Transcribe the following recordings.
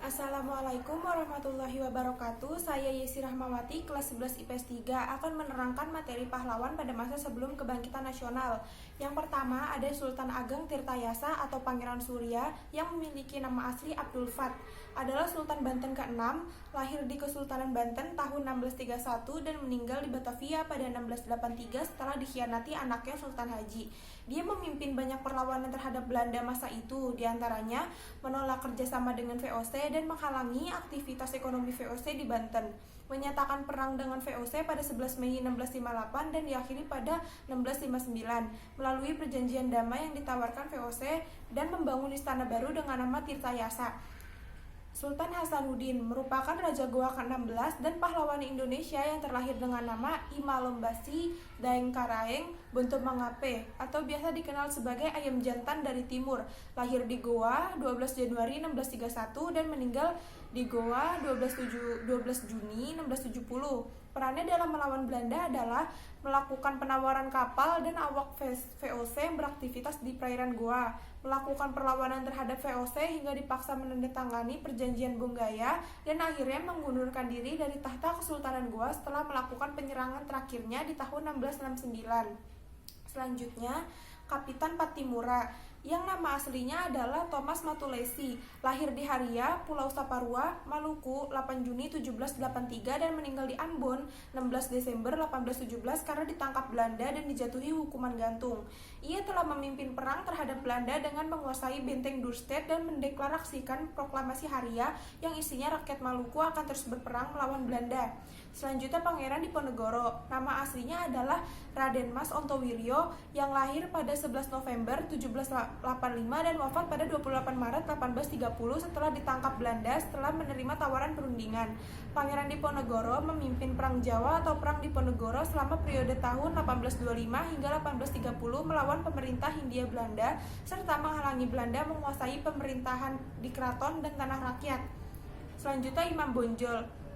Assalamualaikum warahmatullahi wabarakatuh. Saya Yesi Rahmawati, kelas 11 IPS 3 akan menerangkan materi pahlawan pada masa sebelum kebangkitan nasional. Yang pertama ada Sultan Ageng Tirtayasa atau Pangeran Surya yang memiliki nama asli Abdul Fat. Adalah Sultan Banten ke-6, lahir di Kesultanan Banten tahun 1631 dan meninggal di Batavia pada 1683 setelah dikhianati anaknya Sultan Haji. Dia memimpin banyak perlawanan terhadap Belanda masa itu, diantaranya menolak kerjasama dengan VOC dan menghalangi aktivitas ekonomi VOC di Banten, menyatakan perang dengan VOC pada 11 Mei 1658 dan diakhiri pada 1659 melalui perjanjian damai yang ditawarkan VOC dan membangun istana baru dengan nama Tirtayasa. Sultan Hasanuddin merupakan Raja Goa ke-16 dan pahlawan Indonesia yang terlahir dengan nama Imalombasi Daeng Karaeng Bonto Mangape atau biasa dikenal sebagai Ayam Jantan dari Timur. Lahir di Goa 12 Januari 1631 dan meninggal di Goa 12 Juni 1670. Perannya dalam melawan Belanda adalah melakukan penawaran kapal dan awak VOC yang beraktivitas di perairan Goa, melakukan perlawanan terhadap VOC hingga dipaksa menandatangani perjanjian Bonggaya, dan akhirnya mengundurkan diri dari tahta Kesultanan Goa setelah melakukan penyerangan terakhirnya di tahun 1669. Selanjutnya, Kapitan Patimura, yang nama aslinya adalah Thomas Matulesi, lahir di Haria, Pulau Saparua, Maluku, 8 Juni 1783 dan meninggal di Ambon 16 Desember 1817 karena ditangkap Belanda dan dijatuhi hukuman gantung. Ia telah memimpin perang terhadap Belanda dengan menguasai benteng Dorset dan mendeklarasikan proklamasi Haria yang isinya rakyat Maluku akan terus berperang melawan Belanda. Selanjutnya Pangeran Diponegoro, nama aslinya adalah Raden Mas Ontowiryo yang lahir pada 11 November 1785 dan wafat pada 28 Maret 1830 setelah ditangkap Belanda setelah menerima tawaran perundingan. Pangeran Diponegoro memimpin Perang Jawa atau Perang Diponegoro selama periode tahun 1825 hingga 1830 melawan pemerintah Hindia Belanda serta menghalangi Belanda menguasai pemerintahan di keraton dan tanah rakyat. Selanjutnya Imam Bonjol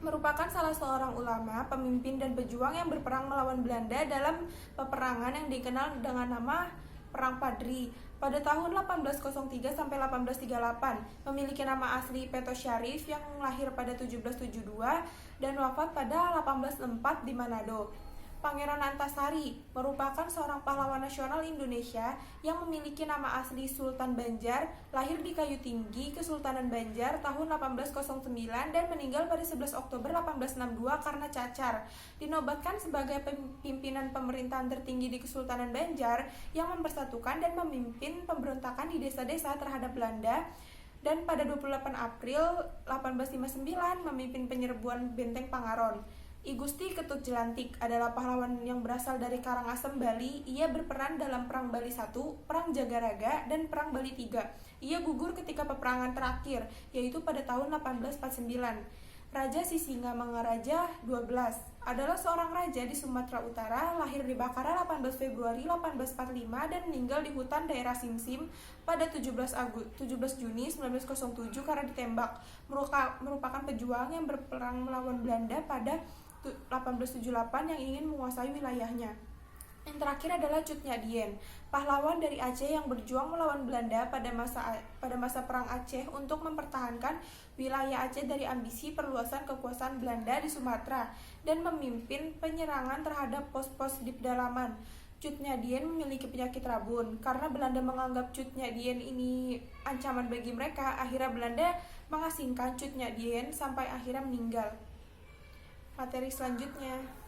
merupakan salah seorang ulama, pemimpin dan pejuang yang berperang melawan Belanda dalam peperangan yang dikenal dengan nama Perang Padri pada tahun 1803 sampai 1838. Memiliki nama asli Peto Syarif yang lahir pada 1772 dan wafat pada 1804 di Manado. Pangeran Antasari merupakan seorang pahlawan nasional Indonesia yang memiliki nama asli Sultan Banjar, lahir di Kayu Tinggi, Kesultanan Banjar tahun 1809 dan meninggal pada 11 Oktober 1862 karena cacar. Dinobatkan sebagai pimpinan pemerintahan tertinggi di Kesultanan Banjar yang mempersatukan dan memimpin pemberontakan di desa-desa terhadap Belanda. Dan pada 28 April 1859 memimpin penyerbuan Benteng Pangaron. I Gusti Ketut Jelantik adalah pahlawan yang berasal dari Karangasem, Bali. Ia berperan dalam Perang Bali I, Perang Jagaraga, dan Perang Bali III. Ia gugur ketika peperangan terakhir, yaitu pada tahun 1849. Raja Sisingamangaraja XII adalah seorang raja di Sumatera Utara, lahir di Bakara 18 Februari 1845 dan meninggal di hutan daerah Simsim pada 17 Juni 1907 karena ditembak. Merupakan pejuang yang berperang melawan Belanda pada 1878 yang ingin menguasai wilayahnya. Yang terakhir adalah Cut Nyadien, pahlawan dari Aceh yang berjuang melawan Belanda pada masa Perang Aceh untuk mempertahankan wilayah Aceh dari ambisi perluasan kekuasaan Belanda di Sumatera dan memimpin penyerangan terhadap pos-pos di pedalaman. Cut Nyadien memiliki penyakit rabun. Karena Belanda menganggap Cut Nyadien ini ancaman bagi mereka, akhirnya Belanda mengasingkan Cut Nyadien sampai akhirnya meninggal. Materi selanjutnya.